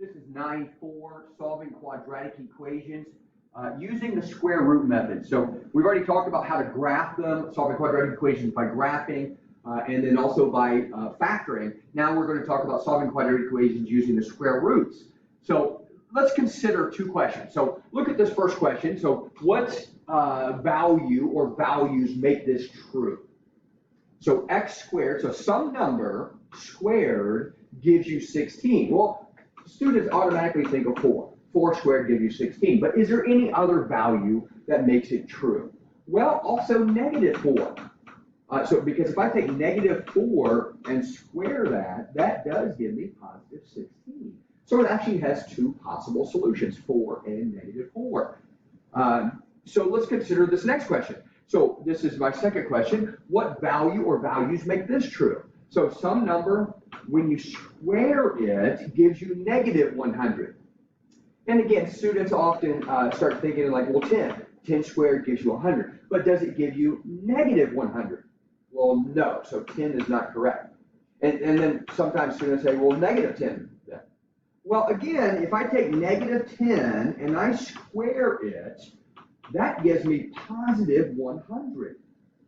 This is 9.4, solving quadratic equations using the square root method. So we've already talked about how to graph them, solving quadratic equations by graphing, and then also by factoring. Now we're going to talk about solving quadratic equations using the square roots. So let's consider two questions. So look at this first question. So what value or values make this true? So x squared, so some number squared gives you 16. Well, students automatically think of 4. 4 squared gives you 16. But is there any other value that makes it true? Well, also negative 4. So because if I take negative 4 and square that, that does give me positive 16. So it actually has two possible solutions, 4 and negative 4. So let's consider this next question. So this is my second question. What value or values make this true? So some number, when you square it, gives you negative 100. And again, students often start thinking like, well, 10. 10 squared gives you 100. But does it give you negative 100? Well, no. So 10 is not correct. And then sometimes students say, well, negative 10 then. Well, again, if I take negative 10 and I square it, that gives me positive 100.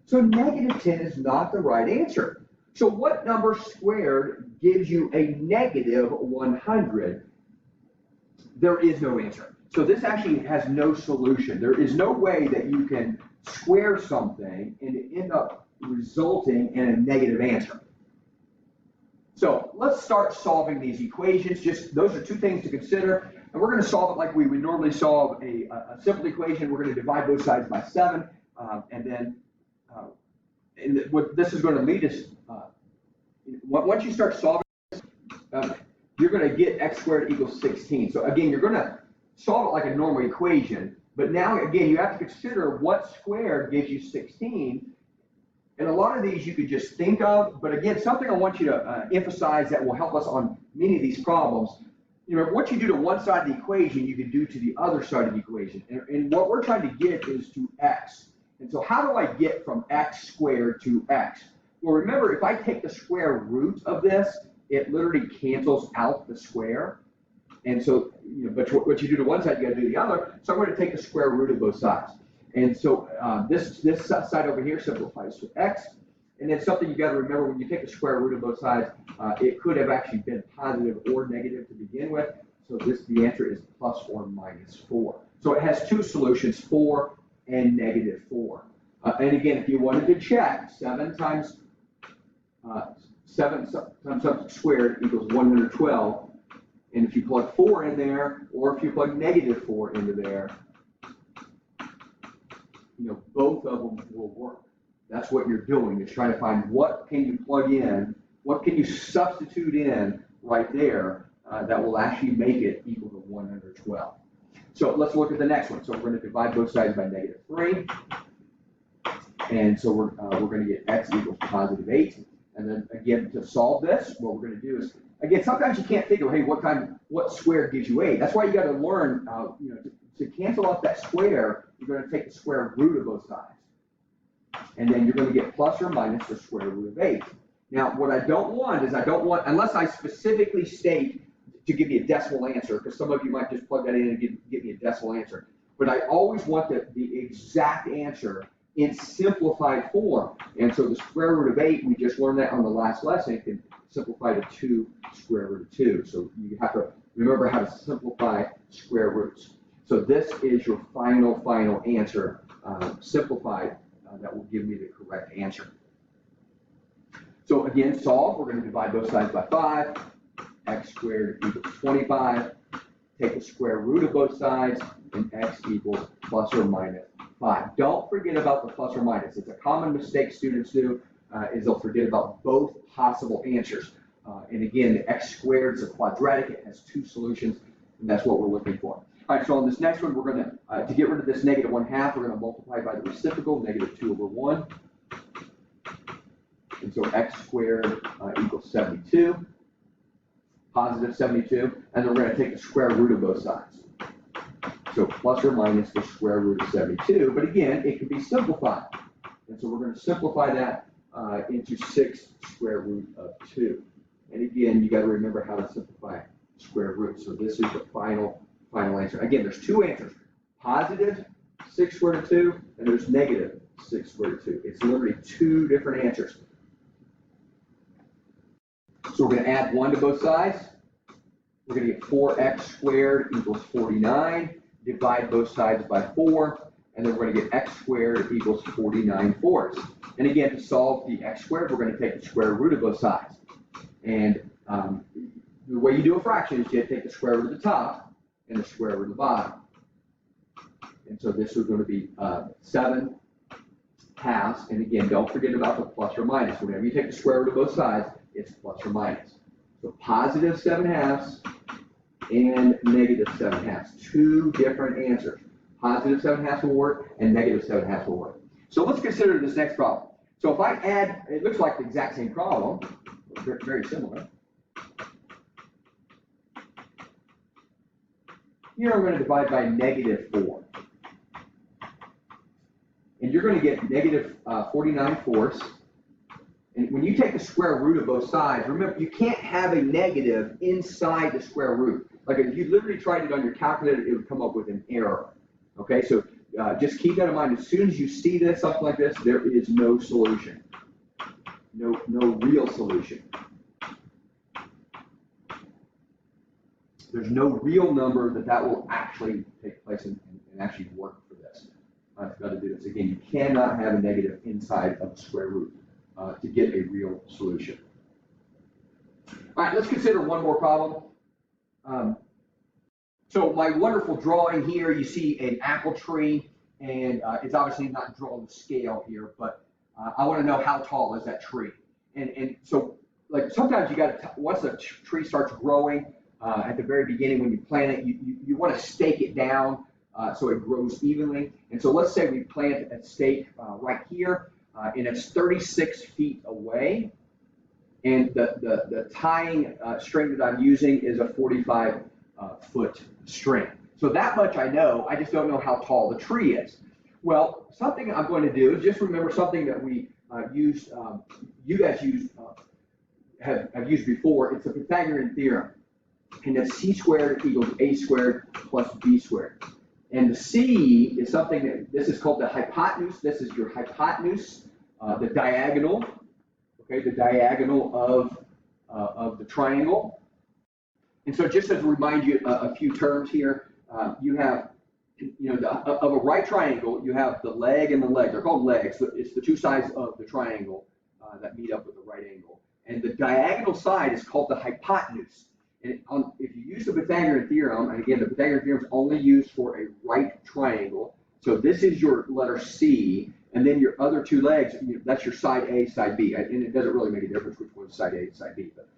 So negative 10 is not the right answer. So what number squared gives you a negative 100? There is no answer. So this actually has no solution. There is no way that you can square something and end up resulting in a negative answer. So let's start solving these equations. Just those are two things to consider. And we're going to solve it like we would normally solve a simple equation. We're going to divide both sides by 7. And then what this is going to lead us, once you start solving this, you're going to get x squared equals 16. So again, you're going to solve it like a normal equation. But now, again, you have to consider what squared gives you 16. And a lot of these you could just think of. But again, something I want you to emphasize that will help us on many of these problems. You know, what you do to one side of the equation, you can do to the other side of the equation. And what we're trying to get is to x. And so how do I get from x squared to x? Well, remember, if I take the square root of this, it literally cancels out the square. And so, you know, but what you do to one side, you got to do the other. So I'm going to take the square root of both sides. And so this side over here simplifies to x. And then something you got to remember, when you take the square root of both sides, it could have actually been positive or negative to begin with. So the answer is plus or minus 4. So it has two solutions, 4 and negative 4. And again, if you wanted to check, 7 times something squared equals 112. And if you plug 4 in there, or if you plug negative 4 into there, you know, both of them will work. That's what you're doing, is trying to find what can you plug in, what can you substitute in right there that will actually make it equal to 112. So let's look at the next one. So we're going to divide both sides by negative 3. And so we're going to get x equals positive 8. And then again, to solve this, what we're going to do is, again, sometimes you can't think of, hey, what square gives you 8? That's why you got to learn, you know, to cancel off that square, you're going to take the square root of both sides. And then you're going to get plus or minus the square root of 8. Now, what I don't want is unless I specifically state to give me a decimal answer, because some of you might just plug that in and give me a decimal answer. But I always want the exact answer in simplified form. And so the square root of 8, we just learned that on the last lesson, can simplify to 2 square root of 2. So you have to remember how to simplify square roots. So this is your final answer, simplified, that will give me the correct answer. So again, solve, we're going to divide both sides by 5. X squared equals 25. Take the square root of both sides, and x equals plus or minus 5. Don't forget about the plus or minus. It's a common mistake students do, is they'll forget about both possible answers. And again, the x squared is a quadratic. It has two solutions, and that's what we're looking for. All right, so on this next one, we're going to get rid of this negative 1/2, we're going to multiply by the reciprocal, negative 2 over 1. And so x squared equals 72, positive 72. And then we're going to take the square root of both sides. So plus or minus the square root of 72. But again, it can be simplified. And so we're going to simplify that into 6 square root of 2. And again, you got to remember how to simplify square root. So this is the final answer. Again, there's two answers. Positive 6 squared root of 2, and there's negative 6 squared root of 2. It's literally two different answers. So we're going to add 1 to both sides. We're going to get 4x squared equals 49. Divide both sides by 4. And then we're going to get x squared equals 49 fourths. And again, to solve the x squared, we're going to take the square root of both sides. And the way you do a fraction is you take the square root of the top and the square root of the bottom. And so this is going to be 7 halves. And again, don't forget about the plus or minus. Whenever you take the square root of both sides, it's plus or minus. So positive 7 halves and negative 7 halves. Two different answers. Positive 7 halves will work and negative 7 halves will work. So let's consider this next problem. So if I add, it looks like the exact same problem, very similar. Here I'm going to divide by negative 4. And you're going to get negative 49 fourths. And when you take the square root of both sides, remember, you can't have a negative inside the square root. Like if you literally tried it on your calculator, it would come up with an error. Okay, so just keep that in mind. As soon as you see this, something like this, there is no solution. No real solution. There's no real number that will actually take place and actually work for this. I've got to do this. Again, you cannot have a negative inside of the square root to get a real solution. All right, let's consider one more problem. So my wonderful drawing here, you see an apple tree, and it's obviously not drawn to scale here, but I want to know how tall is that tree. And so, like sometimes you got to, once the tree starts growing, at the very beginning when you plant it, you want to stake it down so it grows evenly. And so let's say we plant a stake right here, and it's 36 feet away, and the tying string that I'm using is a 45 foot string. So that much I know, I just don't know how tall the tree is. Well, something I'm going to do is just remember something that we used, you guys have used before. It's the Pythagorean theorem. And that's c squared equals a squared plus b squared. And the c is something that, this is called the hypotenuse. This is your hypotenuse, the diagonal, okay, the diagonal of the triangle. And so just to remind you a few terms here, you have, of a right triangle, you have the leg and the leg. They're called legs. It's the two sides of the triangle that meet up with the right angle. And the diagonal side is called the hypotenuse. And if you use the Pythagorean theorem, and again, the Pythagorean theorem is only used for a right triangle. So this is your letter C, and then your other two legs, that's your side A, side B. And it doesn't really make a difference which one's side A and side B. But,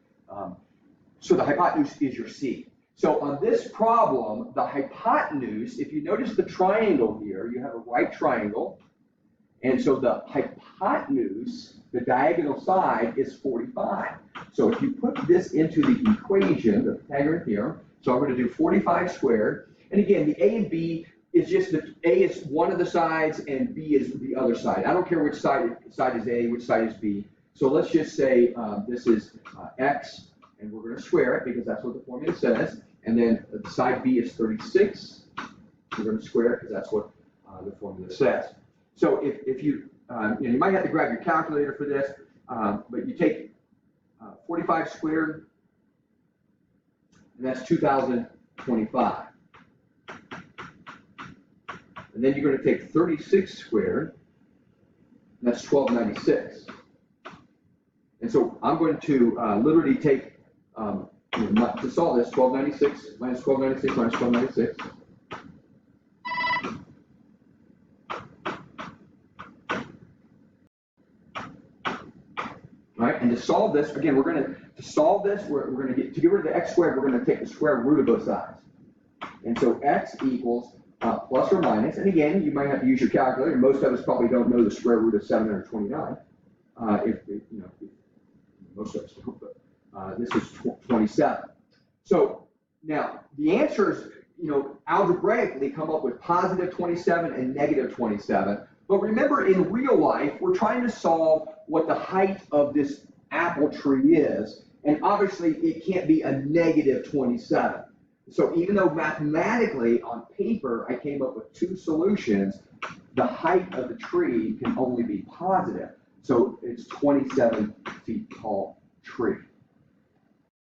so the hypotenuse is your C. So on this problem, the hypotenuse, if you notice the triangle here, you have a right triangle. And so the hypotenuse, the diagonal side, is 45. So if you put this into the equation, the Pythagorean theorem, so I'm going to do 45 squared. And again, the A and B is just that A is one of the sides and B is the other side. I don't care which side is A, which side is B. So let's just say this is X, and we're going to square it because that's what the formula says. And then the side B is 36. We're going to square it because that's what the formula says. So if you, you might have to grab your calculator for this, but you take 45 squared, and that's 2,025. And then you're going to take 36 squared, and that's 1,296. And so I'm going to literally take, to solve this, 1,296 minus 1,296 minus 1,296. Right, and to solve this, again, we're going to solve this, we're going to get rid of the x squared, we're going to take the square root of both sides. And so x equals plus or minus, and again, you might have to use your calculator. Most of us probably don't know the square root of 729. Most of us don't, but this is 27. So now the answers, algebraically come up with positive 27 and negative 27. But remember, in real life, we're trying to solve what the height of this apple tree is. And obviously, it can't be a negative 27. So even though mathematically, on paper, I came up with two solutions, the height of the tree can only be positive. So it's 27 feet tall tree.